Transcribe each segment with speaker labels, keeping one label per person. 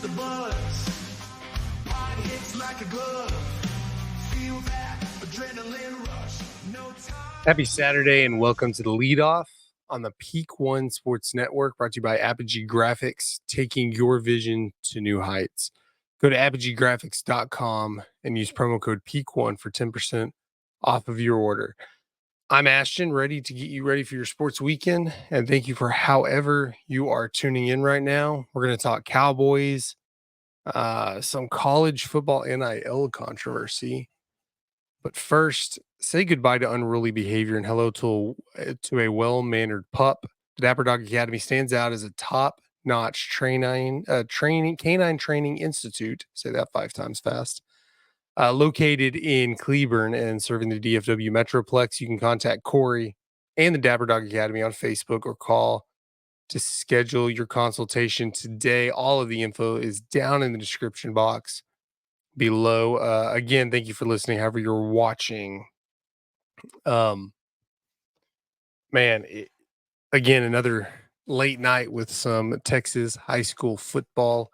Speaker 1: the buzz. Body hits like a glove. Feel that adrenaline rush. No time.
Speaker 2: Happy Saturday and welcome to the Leadoff on the Peak One Sports Network, brought to you by Apogee Grafix, taking your vision to new heights. Go to apogeegrafix.com and use promo code PEAK1 for 10% off of your order. I'm Ashton, ready to get you ready for your sports weekend, and thank you for however you are tuning in right now. We're going to talk Cowboys, some college football NIL controversy. But first, say goodbye to unruly behavior and hello to a well-mannered pup. The Dapper Dog Academy stands out as a top-notch canine training institute. Say that 5 times fast. Located in Cleburne and serving the DFW Metroplex. You can contact Korri and the Dapper Dog Academy on Facebook or call to schedule your consultation today. All of the info is down in the description box below. Again, thank you for listening, however you're watching. Again, another late night with some Texas high school football.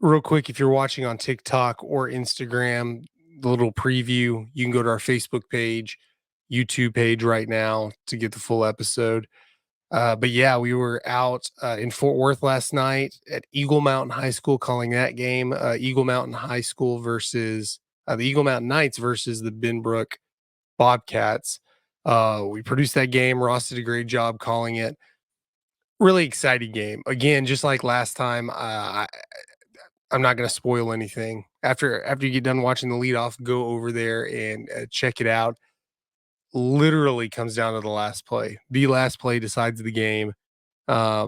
Speaker 2: Real quick, if you're watching on TikTok or Instagram, the little preview, you can go to our Facebook page, YouTube page right now to get the full episode. But yeah, we were out in Fort Worth last night at Eagle Mountain High School, calling that game Eagle Mountain High School versus the Eagle Mountain Knights versus the Benbrook Bobcats. We produced that game. Ross did a great job calling it. Really exciting game. Again, just like last time, I'm not going to spoil anything. After you get done watching the leadoff, go over there and check it out. Literally comes down to the last play. The last play decides the game. I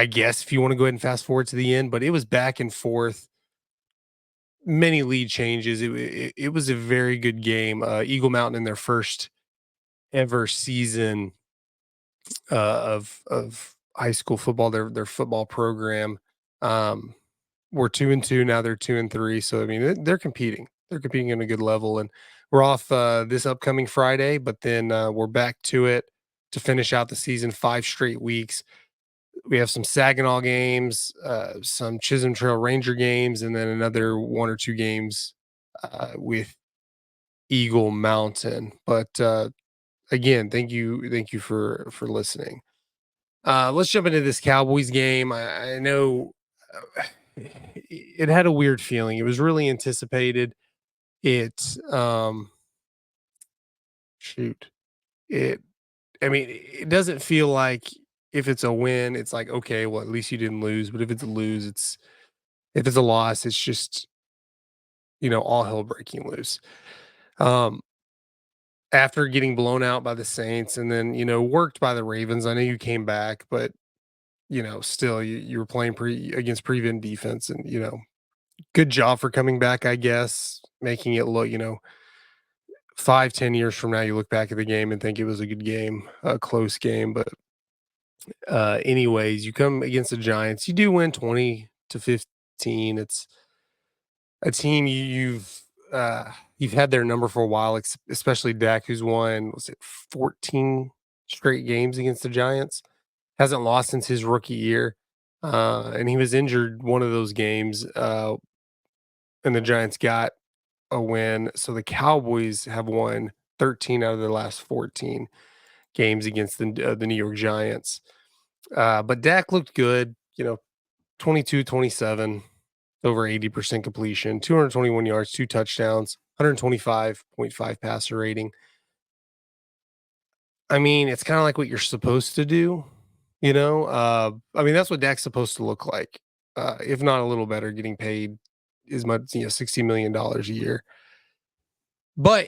Speaker 2: guess if you want to go ahead and fast forward to the end, but it was back and forth. Many lead changes. It was a very good game. Eagle Mountain in their first ever season of high school football, their football program. We're 2-2 now. They're 2-3. So I mean, they're competing. They're competing at a good level, and we're off this upcoming Friday. But then we're back to it to finish out the season. 5 straight weeks. We have some Saginaw games, some Chisholm Trail Ranger games, and then another 1 or 2 games with Eagle Mountain. But again, thank you for listening. Let's jump into this Cowboys game. I know it had a weird feeling. It was really anticipated. It doesn't feel like if it's a win, it's like, okay, well, at least you didn't lose. But if it's a loss, it's just, all hell breaking loose. After getting blown out by the Saints and then, worked by the Ravens, I know you came back, but, still you were playing against prevent defense and, good job for coming back, I guess, making it look, 5-10 years from now, you look back at the game and think it was a good game, a close game. But anyways, you come against the Giants, you do win 20-15. It's a team you've had their number for a while, especially Dak, who's won 14 straight games against the Giants, hasn't lost since his rookie year, and he was injured one of those games, and the Giants got a win. So the Cowboys have won 13 out of their last 14 games against the New York Giants. But Dak looked good, 22-27, over 80% completion, 221 yards, 2 touchdowns, 125.5 passer rating. I mean, it's kind of like what you're supposed to do, that's what Dak's supposed to look like. If not a little better, getting paid as much, $60 million a year. But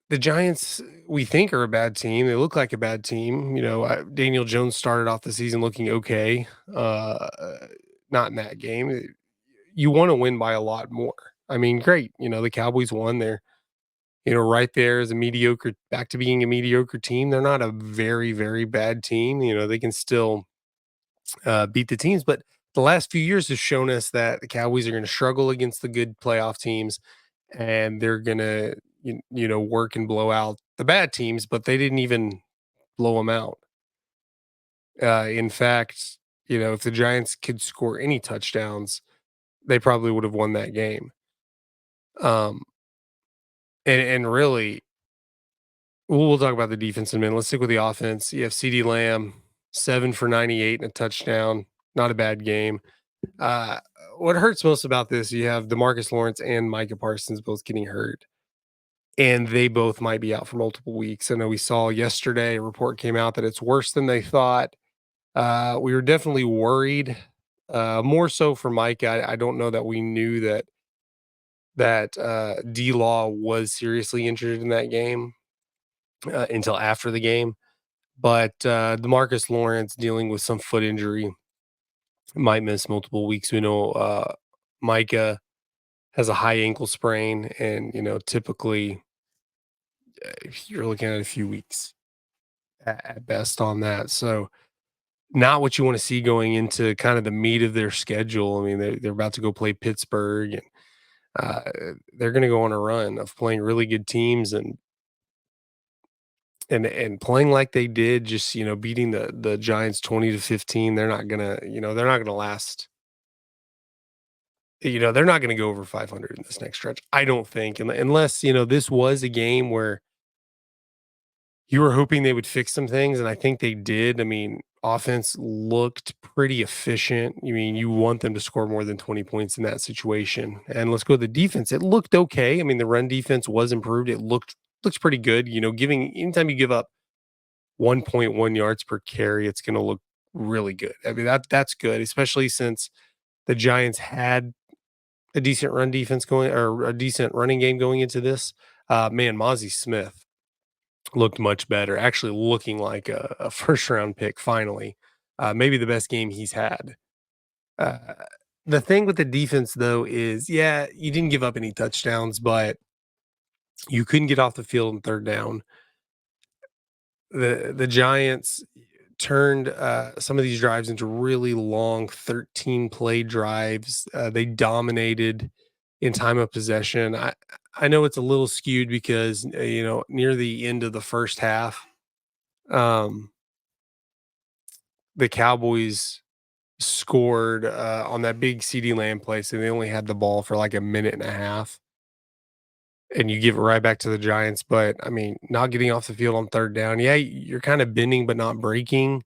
Speaker 2: the Giants, we think, are a bad team. They look like a bad team. Daniel Jones started off the season looking okay. Not in that game. You want to win by a lot more. I mean, great. The Cowboys won. They're, right there as back to being a mediocre team. They're not a very, very bad team. They can still beat the teams. But the last few years have shown us that the Cowboys are going to struggle against the good playoff teams, and they're going to, work and blow out the bad teams, but they didn't even blow them out. In fact, if the Giants could score any touchdowns, they probably would have won that game. Um, and really, we'll talk about the defense in a minute. Let's stick with the offense. You have CeeDee Lamb, 7 for 98 and a touchdown. Not a bad game. Uh, what hurts most about this, you have DeMarcus Lawrence and Micah Parsons both getting hurt, and they both might be out for multiple weeks. I know we saw yesterday a report came out that it's worse than they thought. We were definitely worried, more so for Micah. I don't know that we knew that D Law was seriously injured in that game until after the game. But DeMarcus Lawrence dealing with some foot injury might miss multiple weeks. We know Micah has a high ankle sprain, and typically you're looking at a few weeks at best on that. So not what you want to see going into kind of the meat of their schedule. I mean, they're about to go play Pittsburgh, and uh, they're going to go on a run of playing really good teams and playing like they did, just beating the Giants 20-15. They're not gonna last. They're not going to go over 500 in this next stretch. I don't think, unless this was a game where you were hoping they would fix some things, and I think they did. I mean, offense looked pretty efficient. I mean, you want them to score more than 20 points in that situation. And let's go to the defense. It looked okay. I mean, the run defense was improved. It looks pretty good. Giving anytime you give up 1.1 yards per carry, it's going to look really good. I mean, that's good, especially since the Giants had a decent run defense going, or a decent running game going into this. Man, Mozzie Smith looked much better, actually looking like a first round pick finally. Maybe the best game he's had. Uh, the thing with the defense, though, is yeah, you didn't give up any touchdowns, but you couldn't get off the field in third down. The Giants turned some of these drives into really long 13 play drives. They dominated in time of possession. I know it's a little skewed because near the end of the first half, um, the Cowboys scored on that big CeeDee Lamb play, so they only had the ball for like a minute and a half, and you give it right back to the Giants. But I mean, not getting off the field on third down, yeah, you're kind of bending but not breaking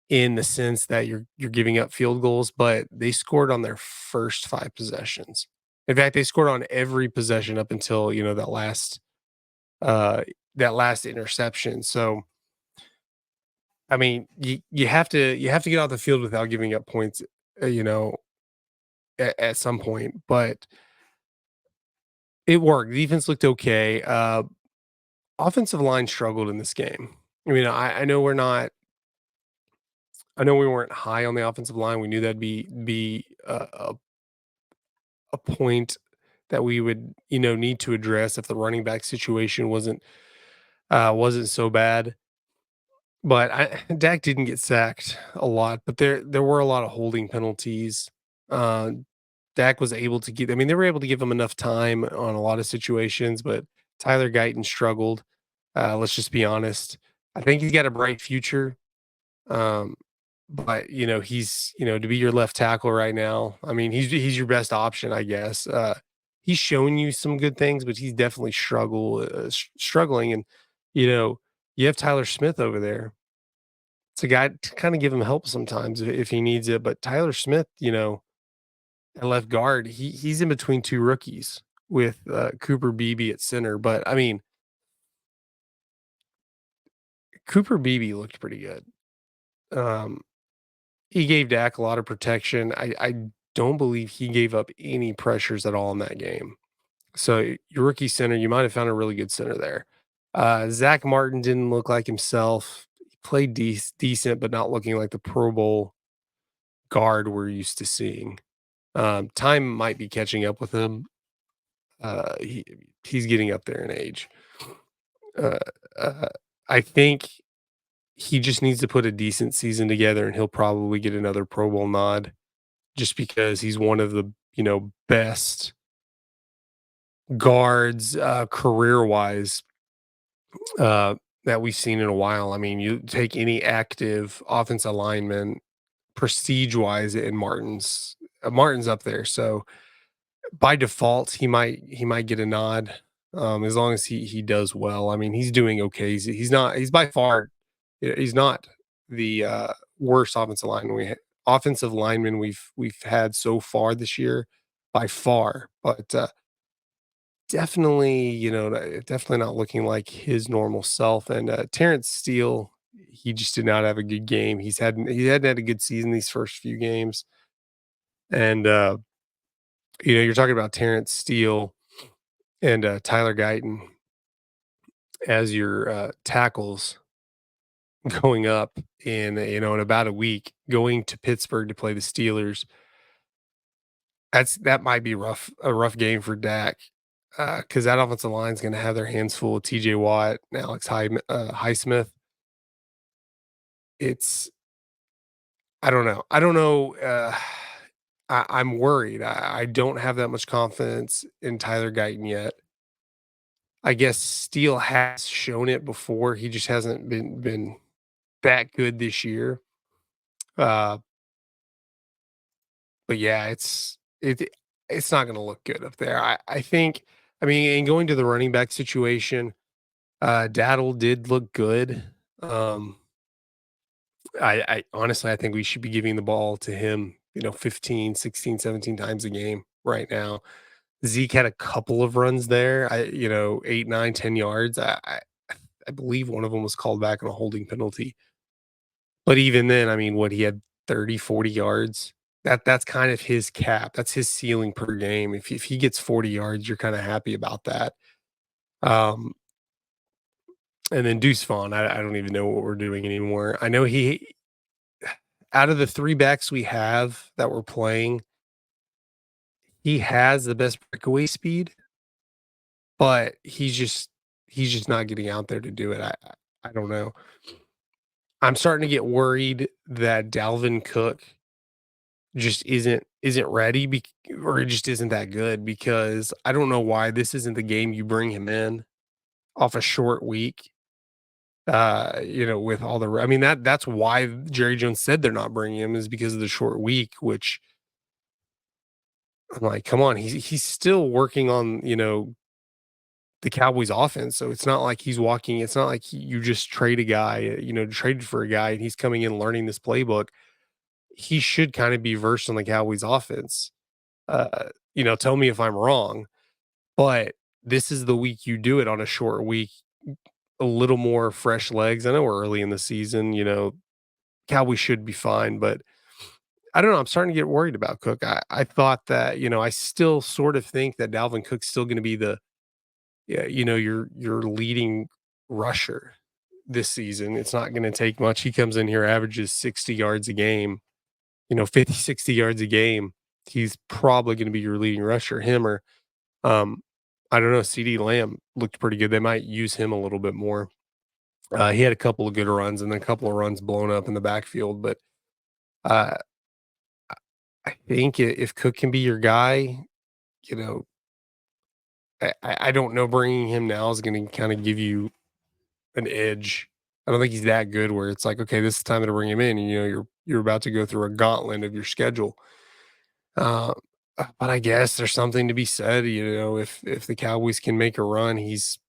Speaker 2: in the sense that you're giving up field goals, but they scored on their first 5 possessions. In fact, they scored on every possession up until uh that last interception. So I mean, you have to get off the field without giving up points, uh, you know, at some point. But it worked. The defense looked okay. Offensive line struggled in this game. I mean, I know we're not. I know we weren't high on the offensive line. We knew that'd be a point that we would need to address if the running back situation wasn't so bad. But Dak didn't get sacked a lot, but there were a lot of holding penalties. Uh, Dak was able to give. I mean, they were able to give him enough time on a lot of situations, but Tyler Guyton struggled. Let's just be honest. I think he's got a bright future. Um, but he's to be your left tackle right now. I mean, he's your best option, I guess. He's shown you some good things, but he's definitely struggling. And you know, you have Tyler Smith over there. It's a guy to kind of give him help sometimes if he needs it. But Tyler Smith, at left guard, he's in between 2 rookies with Cooper Beebe at center. But I mean, Cooper Beebe looked pretty good. Um, he gave Dak a lot of protection. I don't believe he gave up any pressures at all in that game. So your rookie center, you might have found a really good center there. Zach Martin didn't look like himself. He played decent, but not looking like the Pro Bowl guard we're used to seeing. Time might be catching up with him. He's getting up there in age. Uh, uh, I think he just needs to put a decent season together, and he'll probably get another Pro Bowl nod, just because he's one of the best guards career wise that we've seen in a while. I mean, you take any active offensive lineman prestige-wise, and Martin's up there. So by default, he might get a nod, as long as he does well. I mean, he's doing okay. He's by far he's not the worst offensive lineman we've had so far this year by far, but definitely, definitely not looking like his normal self. And Terrence Steele, he just did not have a good game. He hadn't had a good season these first few games, and you're talking about Terrence Steele and Tyler Guyton as your tackles going up in about a week, going to Pittsburgh to play the Steelers. That might be a rough game for Dak, because that offensive line is going to have their hands full with T.J. Watt and Alex Highsmith. It's I don't know. I don't know. I'm worried. I don't have that much confidence in Tyler Guyton yet. I guess Steele has shown it before. He just hasn't been that good this year. But yeah, it's not going to look good up there. I think. I mean, in going to the running back situation, Daddle did look good. I honestly, I think we should be giving the ball to him, 15, 16, 17 times a game right now. Zeke had a couple of runs there, 8, 9, 10 yards. I believe one of them was called back on a holding penalty. But even then, I mean, he had 30, 40 yards. That's kind of his cap. That's his ceiling per game. If he gets 40 yards, you're kind of happy about that. Um, and then Deuce Vaughn, I don't even know what we're doing anymore. I know out of the 3 backs we have that we're playing, he has the best breakaway speed, but he's just not getting out there to do it. I don't know. I'm starting to get worried that Dalvin Cook just isn't ready, or it just isn't that good, because I don't know why this isn't the game you bring him in off a short week. With all I mean, that's why Jerry Jones said they're not bringing him, is because of the short week, which I'm like, come on, he's still working on, the Cowboys offense. So it's not like it's not like you just trade a guy, traded for a guy and he's coming in learning this playbook. He should kind of be versed on the Cowboys offense. Tell me if I'm wrong, but this is the week you do it, on a short week, a little more fresh legs. I know we're early in the season, Cowboys should be fine, but I don't know. I'm starting to get worried about Cook. I thought that, I still sort of think that Dalvin Cook's still going to be your leading rusher this season. It's not going to take much. He comes in here, averages 60 yards a game, 50, 60 yards a game. He's probably going to be your leading rusher, him or, I don't know, CD Lamb looked pretty good. They might use him a little bit more. He had a couple of good runs and then a couple of runs blown up in the backfield, but uh, I think if Cook can be your guy, you know, I don't know, bringing him now is going to kind of give you an edge. I don't think he's that good where it's like, okay, this is the time to bring him in. And, you're about to go through a gauntlet of your schedule. Uh, but I guess there's something to be said, if the Cowboys can make a run, he's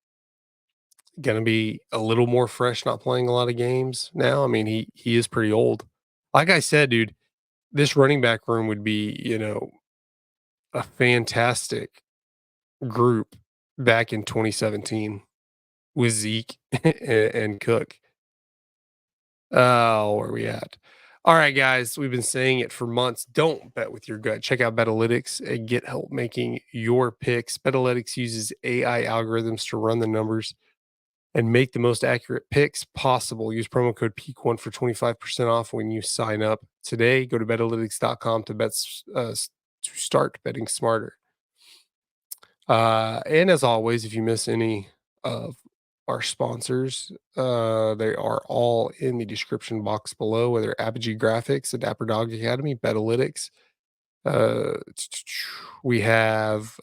Speaker 2: going to be a little more fresh, not playing a lot of games now. I mean, he is pretty old. Like I said, dude, this running back room would be, a fantastic group back in 2017 with Zeke and Cook. Oh, where are we at? All right, guys, we've been saying it for months. Don't bet with your gut. Check out Betalytics and get help making your picks. Betalytics uses AI algorithms to run the numbers and make the most accurate picks possible. Use promo code PEAK1 for 25% off when you sign up today. Go to betalytics.com to start betting smarter. And as always, if you miss any of our sponsors, they are all in the description box below, whether Apogee Grafix, the Dapper Dog Academy, Betalytics. We have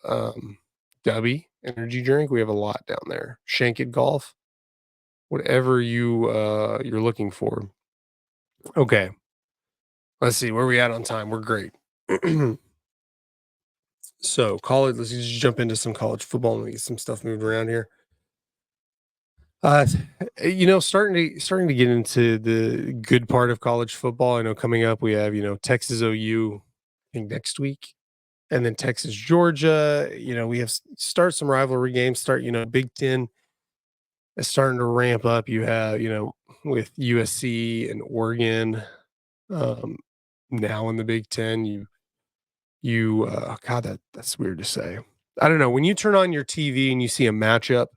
Speaker 2: Dubby Energy Drink. We have a lot down there. Shank It Golf. Whatever you're looking for. Okay. Let's see where we at on time. We're great. So college. Let's just jump into some college football and get some stuff moved around here. Uh, starting to get into the good part of college football. I know coming up we have Texas OU, I think next week, and then Texas Georgia. We have start some rivalry games. Start Big Ten is starting to ramp up. You have with USC and Oregon um, now in the Big Ten. God, that's weird to say. I don't know, when you turn on your TV and you see a matchup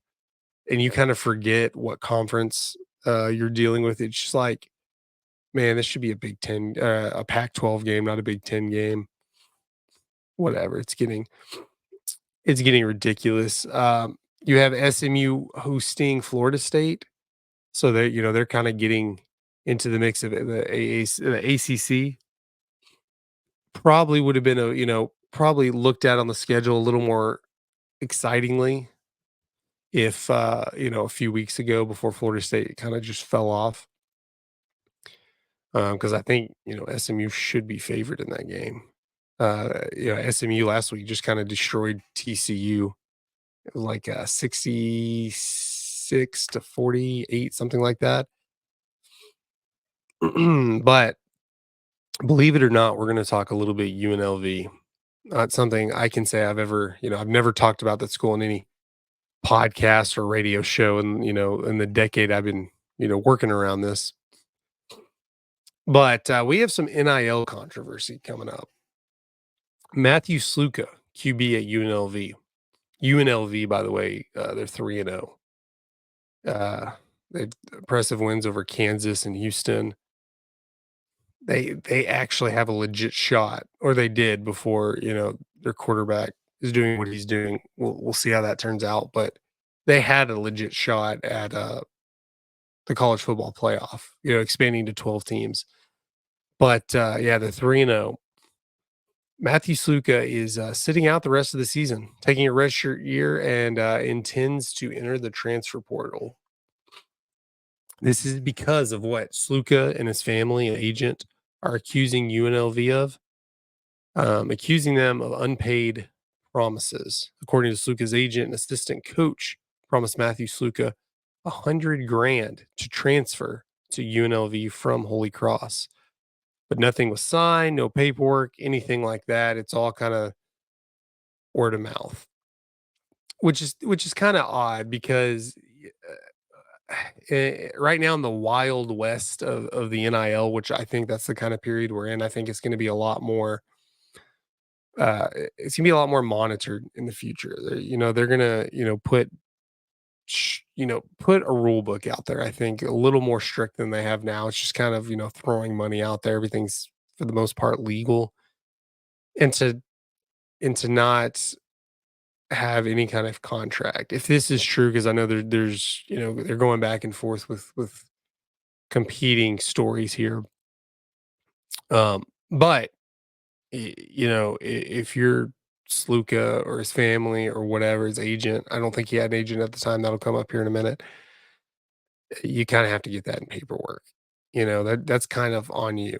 Speaker 2: and you kind of forget what conference you're dealing with, it's just like, man, this should be a Big Ten, a Pac-12 game, not a Big Ten game. Whatever, it's getting ridiculous. You have SMU hosting Florida State, so they're kind of getting into the mix of the ACC. Probably would have been probably looked at on the schedule a little more excitingly if a few weeks ago before Florida State kind of just fell off. Because I think SMU should be favored in that game. SMU last week just kind of destroyed TCU. It was like 66-48, something like that. But believe it or not, we're going to talk a little bit UNLV. Not something I can say I've never talked about that school in any podcast or radio show, and in the decade I've been working around this. But we have some NIL controversy coming up. Matthew Sluka, QB at UNLV. UNLV, by the way, they're 3-0. They've impressive wins over Kansas and Houston. They actually have a legit shot, or they did before their quarterback is doing what he's doing. We'll see how that turns out, but they had a legit shot at the college football playoff, expanding to 12 teams. But they're 3-0. Matthew Sluka is sitting out the rest of the season, taking a redshirt year, and intends to enter the transfer portal. This is because of what Sluka and his family and agent are accusing UNLV of, accusing them of unpaid promises. According to Sluka's agent and assistant coach, promised Matthew Sluka $100,000 to transfer to UNLV from Holy Cross. But nothing was signed, no paperwork, anything like that. It's all kind of word of mouth, which is kind of odd because right now in the wild west of the NIL, which I think that's the kind of period we're in, I think it's going to be a lot more. It's gonna be a lot more monitored in the future. They're gonna put a rule book out there. I think a little more strict than they have now. It's just kind of throwing money out there. Everything's for the most part legal, and to not have any kind of contract. If this is true, because I know there's they're going back and forth with competing stories here. But if you're Sluka or his family or whatever, his agent, I don't think he had an agent at the time. That'll come up here in a minute. You kind of have to get that in paperwork. That's kind of on you.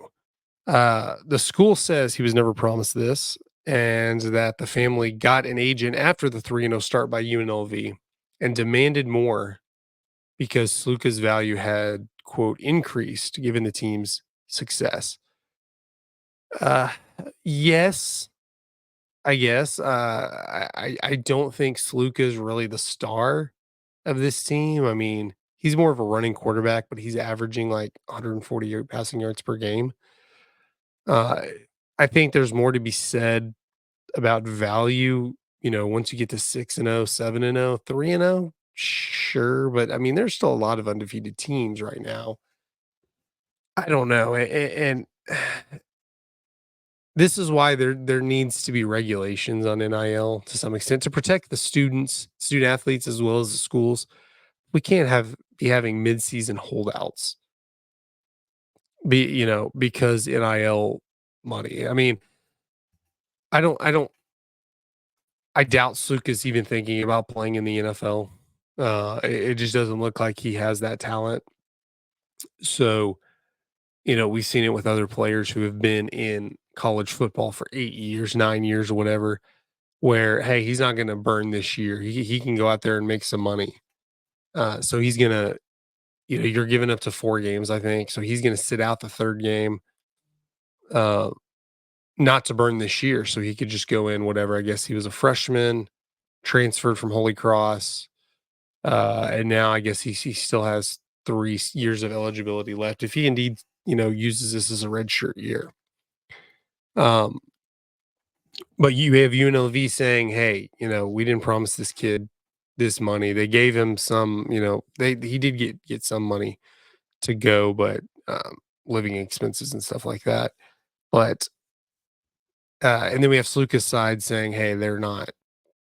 Speaker 2: The school says he was never promised this, and that the family got an agent after the 3-0 start by UNLV and demanded more because Sluka's value had, quote, increased given the team's success. Yes, I guess. I don't think Sluka is really the star of this team. I mean, he's more of a running quarterback, but he's averaging like 140 passing yards per game. Uh, I think there's more to be said about value. Once you get to 6-0, 7-0, 3-0, sure, but I mean, there's still a lot of undefeated teams right now. I don't know, and this is why there needs to be regulations on NIL to some extent to protect the student athletes as well as the schools. We can't be having mid-season holdouts because NIL money. I mean, I doubt Sluka's even thinking about playing in the NFL. It just doesn't look like he has that talent. So, we've seen it with other players who have been in college football for 8 years, 9 years, or whatever, where, hey, he's not going to burn this year. He can go out there and make some money. So he's going to, you're giving up to 4 games, I think. So he's going to sit out the third game, not to burn this year. So he could just go in, whatever. I guess he was a freshman, transferred from Holy Cross. And now I guess he still has 3 years of eligibility left if he indeed, uses this as a redshirt year. But you have UNLV saying, "Hey, we didn't promise this kid this money." They gave him some, he did get some money to go, but living expenses and stuff like that. But and then we have Sluka's side saying, "Hey, they're not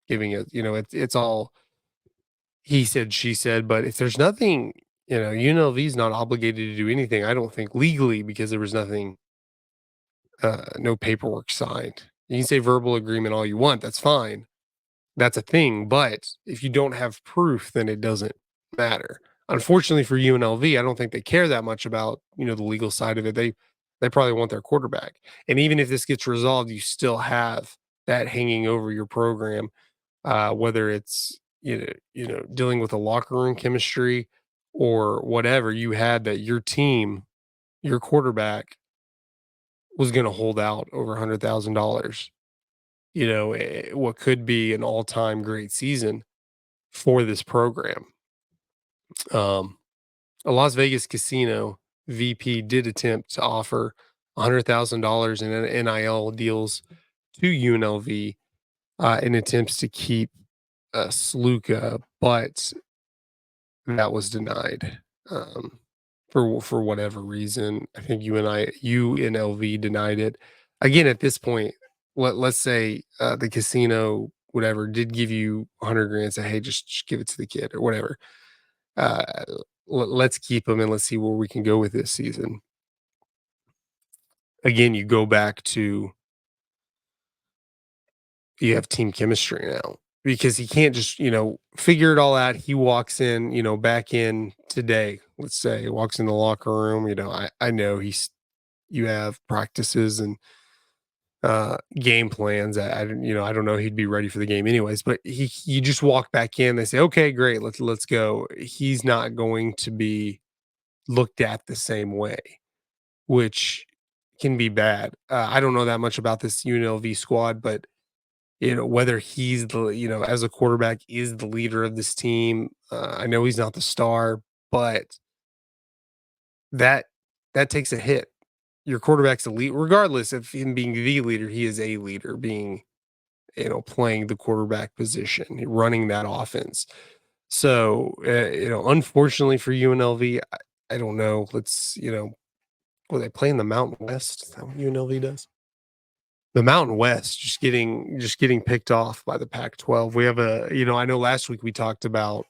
Speaker 2: giving it. It's all he said, she said." But if there's nothing, UNLV is not obligated to do anything. I don't think legally because there was nothing, no paperwork signed. You can say verbal agreement all you want. That's fine. That's a thing. But if you don't have proof, then it doesn't matter. Unfortunately for UNLV, I don't think they care that much about, the legal side of it. They probably want their quarterback. And even if this gets resolved, you still have that hanging over your program, whether it's, dealing with a locker room chemistry or whatever. You had that your team, your quarterback was going to hold out over $100,000, what could be an all-time great season for this program. A Las Vegas casino VP did attempt to offer $100,000 in NIL deals to UNLV in attempts to keep Sluka, but that was denied for whatever reason. I think UNLV denied it. Again, at this point, let's say the casino, whatever, did give you 100 grand, say, hey, just give it to the kid or whatever. Let's keep him and let's see where we can go with this season. Again, you go back to you have team chemistry now because he can't just, figure it all out. He walks in, back in today, let's say, walks in the locker room. I know you have practices and game plans. I don't know. He'd be ready for the game anyways, but you just walk back in. They say, okay, great. Let's go. He's not going to be looked at the same way, which can be bad. I don't know that much about this UNLV squad, but whether he's as a quarterback is the leader of this team. I know he's not the star, but that takes a hit. Your quarterback's elite, regardless of him being the leader, he is a leader being, playing the quarterback position, running that offense. So, unfortunately for UNLV, I don't know. Let's, will they play in the Mountain West? Is that what UNLV does? The Mountain West just getting picked off by the Pac-12. We have I know last week we talked about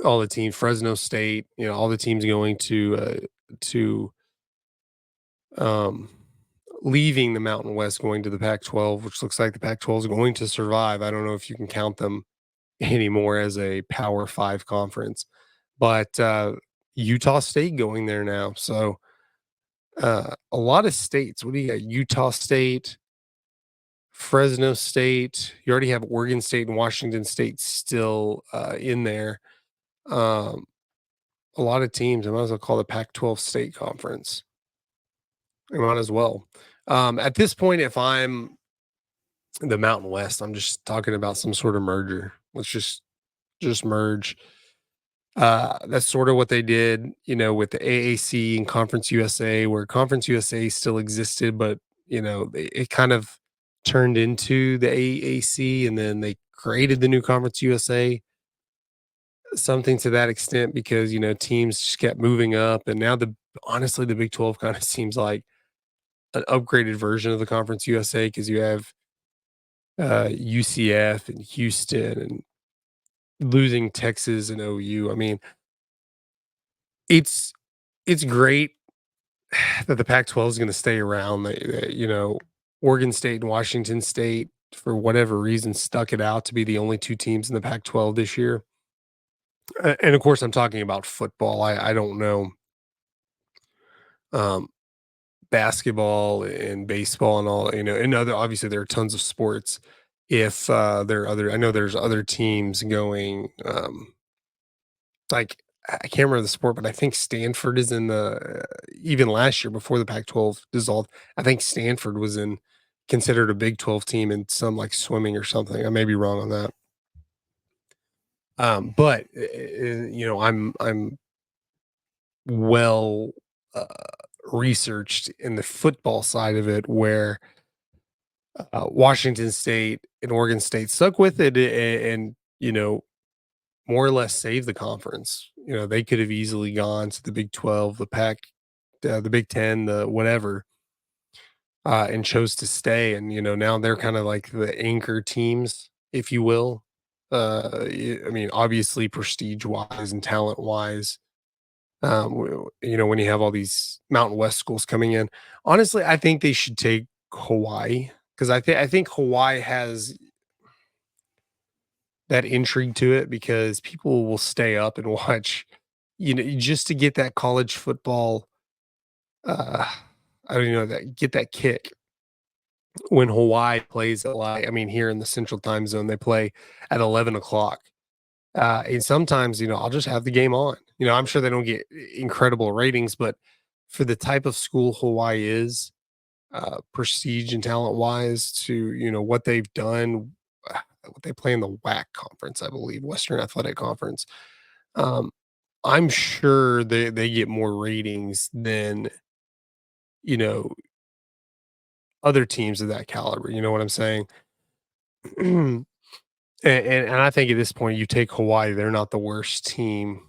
Speaker 2: all the teams, Fresno State, all the teams going to leaving the Mountain West, going to the Pac-12, which looks like the Pac-12 is going to survive. I don't know if you can count them anymore as a Power 5 conference, but Utah State going there now. So a lot of states. What do you got? Utah State, Fresno State. You already have Oregon State and Washington State still in there. A lot of teams. I might as well call the Pac-12 State Conference. I might as well. At this point, if I'm the Mountain West, I'm just talking about some sort of merger. Let's just merge. That's sort of what they did, with the AAC and Conference USA, where Conference USA still existed, but it kind of turned into the AAC, and then they created the new Conference USA, something to that extent, because teams just kept moving up, and now honestly the Big 12 kind of seems like an upgraded version of the Conference USA because you have UCF and Houston and losing Texas and OU. I mean, it's great that the Pac-12 is going to stay around. Oregon State and Washington State, for whatever reason, stuck it out to be the only 2 teams in the Pac-12 this year. And of course, I'm talking about football. I don't know basketball and baseball and all, and obviously there are tons of sports. If there are I know there's other teams going, like I can't remember the sport, but I think Stanford is in the even last year before the Pac-12 dissolved. I think Stanford was considered a Big 12 team in some like swimming or something. I may be wrong on that. But I'm well uh, researched in the football side of it, where Washington State and Oregon State stuck with it, and more or less saved the conference. They could have easily gone to the Big 12, the Pac, the Big 10, the whatever, and chose to stay. And now they're kind of like the anchor teams, if you will. I mean, obviously, prestige wise and talent wise. When you have all these Mountain West schools coming in, honestly, I think they should take Hawaii, because I think Hawaii has that intrigue to it, because people will stay up and watch, just to get that college football. Uh, I don't know, that get that kick when Hawaii plays at, like, I mean, here in the Central Time Zone, they play at 11 o'clock. And sometimes, I'll just have the game on. I'm sure they don't get incredible ratings, but for the type of school Hawaii is, prestige and talent wise, to what they've done, what they play in the WAC conference, I believe, Western Athletic Conference. Um, I'm sure they get more ratings than you know other teams of that caliber. You know what I'm saying? And I think at this point, you take Hawaii; they're not the worst team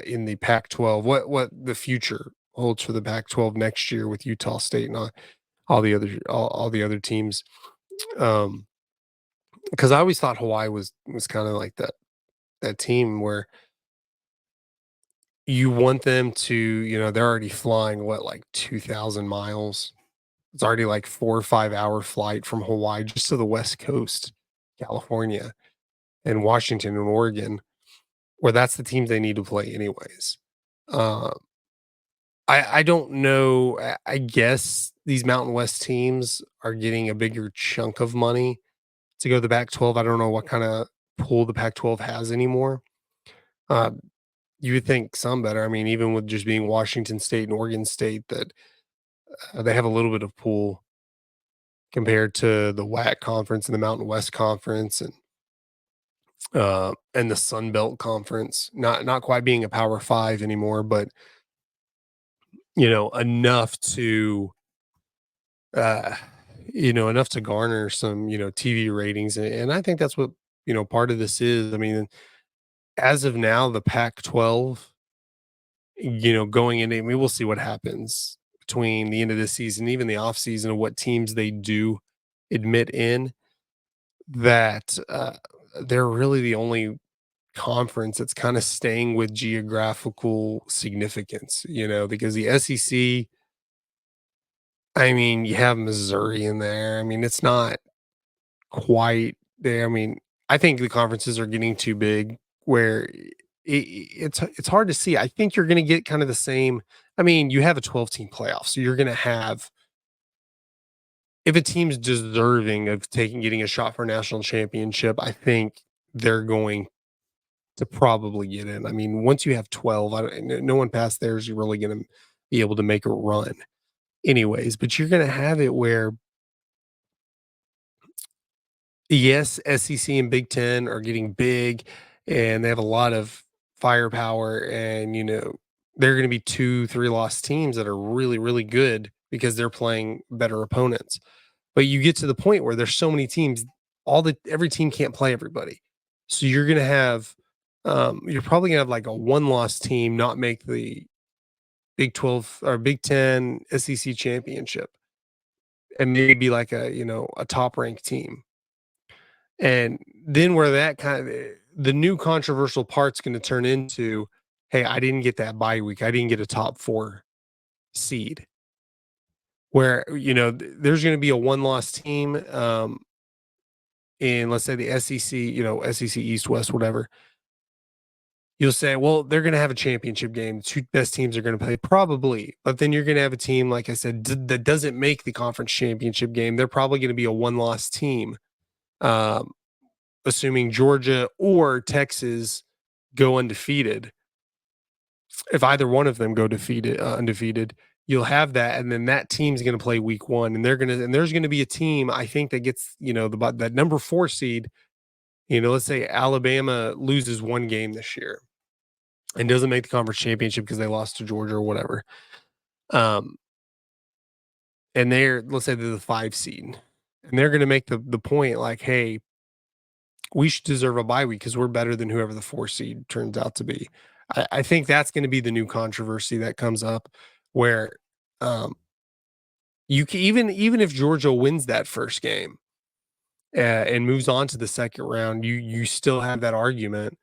Speaker 2: in the Pac-12. What the future holds for the Pac-12 next year with Utah State and all the other teams. Um, because I always thought Hawaii was kind of like that team where you want them to, they're already flying what, like 2,000 miles. It's already like 4 or 5 hour flight from Hawaii just to the West Coast, California and Washington and Oregon, where that's the teams they need to play anyways. Uh, I don't know. I guess these Mountain West teams are getting a bigger chunk of money to go to the Pac-12. I don't know what kind of pool the Pac-12 has anymore. Uh, you would think some better. I mean, even with just being Washington State and Oregon State, that they have a little bit of pool compared to the WAC conference and the Mountain West conference, and the Sun Belt conference. Not quite being a Power Five anymore, but enough to uh, enough to garner some TV ratings, and I think that's what part of this is. I mean, as of now, the Pac-12, going into, I mean, we'll see what happens between the end of this season, even the off season, of what teams they do admit in, that they're really the only conference that's kind of staying with geographical significance, because the SEC, I mean, you have Missouri in there. I mean, it's not quite there. I mean, I think the conferences are getting too big where it's hard to see. I think you're going to get kind of the same. I mean, you have a 12-team playoff, so you're going to have, if a team's deserving of getting a shot for a national championship, I think they're going to probably get in. I mean, once you have 12, no one past there is really going to be able to make a run anyways, but you're going to have it where, yes, SEC and Big Ten are getting big and they have a lot of firepower, and, they're going to be 2, 3 lost teams that are really, really good because they're playing better opponents. But you get to the point where there's so many teams, every team can't play everybody. So you're going to have, you're probably going to have like a one loss team not make the Big 12 or Big 10 SEC championship, and maybe like a top ranked team. And then where that kind of, the new controversial part's going to turn into, hey, I didn't get that bye week. I didn't get a top 4 seed, where, there's going to be a one loss team, in, let's say, the SEC, SEC East, West, whatever. you'll say, well, they're going to have a championship game. The two best teams are going to play, probably. But then you're going to have a team, like I said, that doesn't make the conference championship game. They're probably going to be a one-loss team, assuming Georgia or Texas go undefeated. If either one of them go undefeated, you'll have that, and then that team's going to play week 1, and there's going to be a team, I think, that gets that number 4 seed. Let's say Alabama loses one game this year and doesn't make the conference championship because they lost to Georgia or whatever. And let's say they're the 5 seed, and they're going to make the point like, hey, we should deserve a bye week because we're better than whoever the 4 seed turns out to be. I think that's going to be the new controversy that comes up, where you can, even if Georgia wins that first game and moves on to the second round, you still have that argument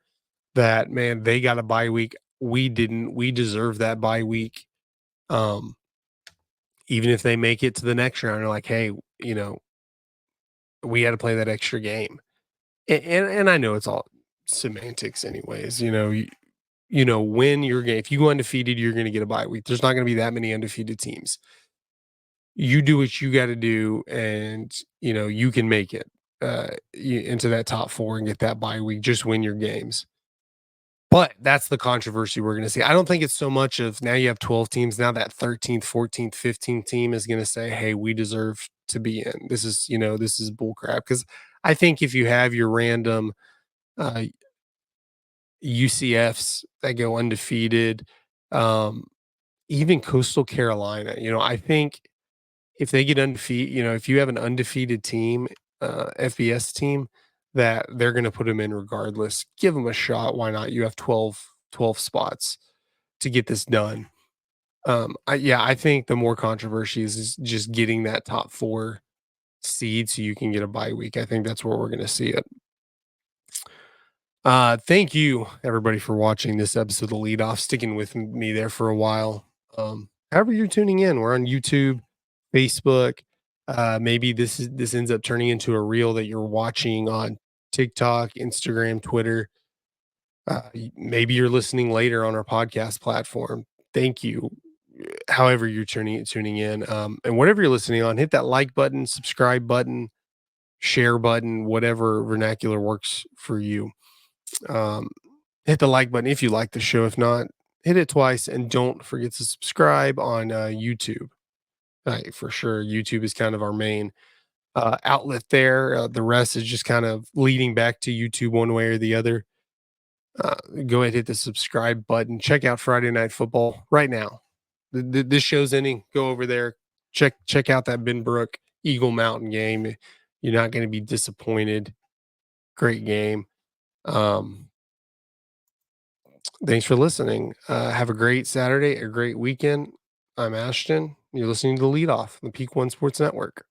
Speaker 2: that, man, they got a bye week. We didn't. We deserve that bye week. Even if they make it to the next round, they're like, hey, we had to play that extra game. And I know it's all semantics anyways. Win your game. If you go undefeated, you're going to get a bye week. There's not going to be that many undefeated teams. You do what you got to do, and you can make it into that top 4 and get that bye week. Just win your games. But that's the controversy we're going to see. I don't think it's so much of now you have 12 teams. Now that 13th, 14th, 15th team is going to say, hey, we deserve to be in. This is bullcrap. Because I think if you have your random UCFs that go undefeated, even Coastal Carolina, I think if they get undefeated, if you have an undefeated team, FBS team, that they're going to put them in regardless. Give them a shot. Why not? You have 12 spots to get this done. I think the more controversy is just getting that top 4 seed so you can get a bye week. I think that's where we're going to see it. Thank you, everybody, for watching this episode of the Leadoff, sticking with me there for a while. However you're tuning in, we're on YouTube, Facebook. Maybe this ends up turning into a reel that you're watching on TikTok, Instagram, Twitter. Maybe you're listening later on our podcast platform. Thank you. However you're tuning in, and whatever you're listening on, hit that like button, subscribe button, share button, whatever vernacular works for you. Hit the like button if you like the show. If not, hit it twice, and don't forget to subscribe on YouTube. For sure, YouTube is kind of our main outlet there. The rest is just kind of leading back to YouTube one way or the other. Go ahead, hit the subscribe button. Check out Friday Night Football right now. This show's ending. Go over there. Check out that Benbrook Eagle Mountain game. You're not going to be disappointed. Great game. Thanks for listening. Have a great Saturday, a great weekend. I'm Ashton. You're listening to the Leadoff, the Peak One Sports Network.